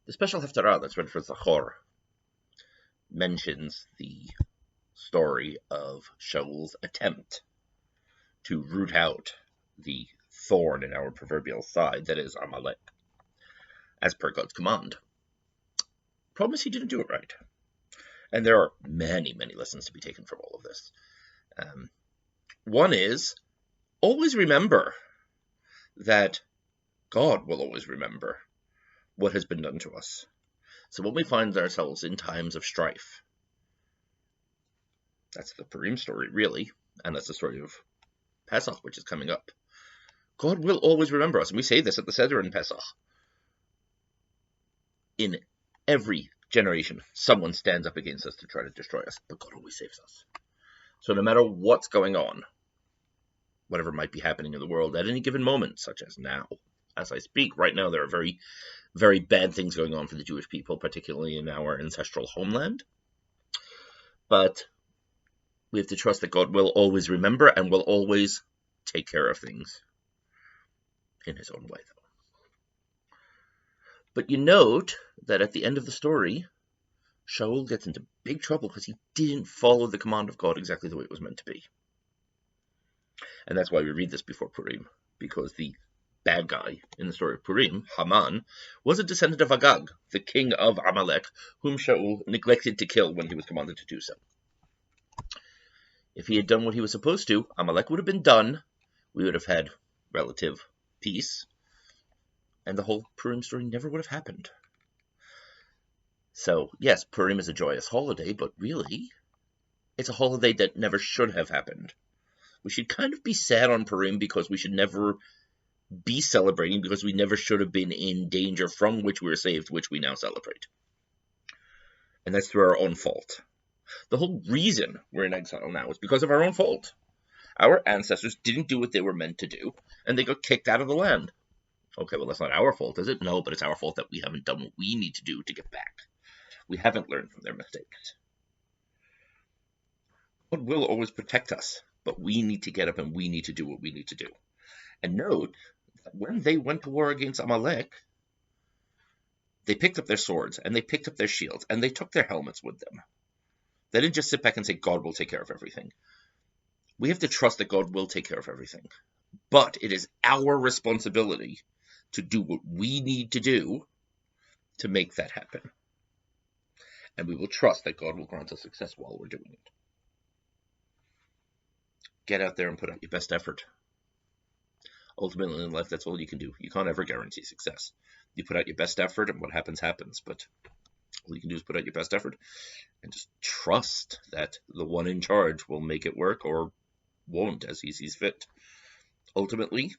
The special Haftarah that's read for Zachor mentions the story of Shaul's attempt to root out the thorn in our proverbial side, that is Amalek, as per God's command. Problem is, he didn't do it right. And there are many, many lessons to be taken from all of this. One is, always remember that God will always remember what has been done to us. So when we find ourselves in times of strife, that's the Purim story, really, and that's the story of Pesach, which is coming up. God will always remember us, and we say this at the Seder in Pesach. In every generation, someone stands up against us to try to destroy us, but God always saves us. So no matter what's going on, whatever might be happening in the world at any given moment, such as now, as I speak, right now there are very, very bad things going on for the Jewish people, particularly in our ancestral homeland. But we have to trust that God will always remember and will always take care of things in his own way, though. But you note that at the end of the story, Shaul gets into big trouble because he didn't follow the command of God exactly the way it was meant to be. And that's why we read this before Purim, because the bad guy in the story of Purim, Haman, was a descendant of Agag, the king of Amalek, whom Shaul neglected to kill when he was commanded to do so. If he had done what he was supposed to, Amalek would have been done, we would have had relative peace, and the whole Purim story never would have happened. So, yes, Purim is a joyous holiday, but really, it's a holiday that never should have happened. We should kind of be sad on Purim because we should never be celebrating, because we never should have been in danger from which we were saved, which we now celebrate. And that's through our own fault. The whole reason we're in exile now is because of our own fault. Our ancestors didn't do what they were meant to do, and they got kicked out of the land. Okay, well, that's not our fault, is it? No, but it's our fault that we haven't done what we need to do to get back. We haven't learned from their mistakes. God will always protect us, but we need to get up and we need to do what we need to do. And note that when they went to war against Amalek, they picked up their swords, and they picked up their shields, and they took their helmets with them. They didn't just sit back and say, God will take care of everything. We have to trust that God will take care of everything. But it is our responsibility to do what we need to do to make that happen. And we will trust that God will grant us success while we're doing it. Get out there and put out your best effort. Ultimately in life, that's all you can do. You can't ever guarantee success. You put out your best effort, and what happens, happens. But all you can do is put out your best effort and just trust that the one in charge will make it work or won't as he sees fit. Ultimately,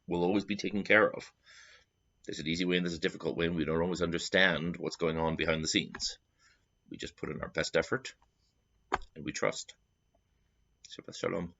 we'll always be taken care of. There's an easy way and there's a difficult way, and we don't always understand what's going on behind the scenes. We just put in our best effort, and we trust. Shabbat Shalom.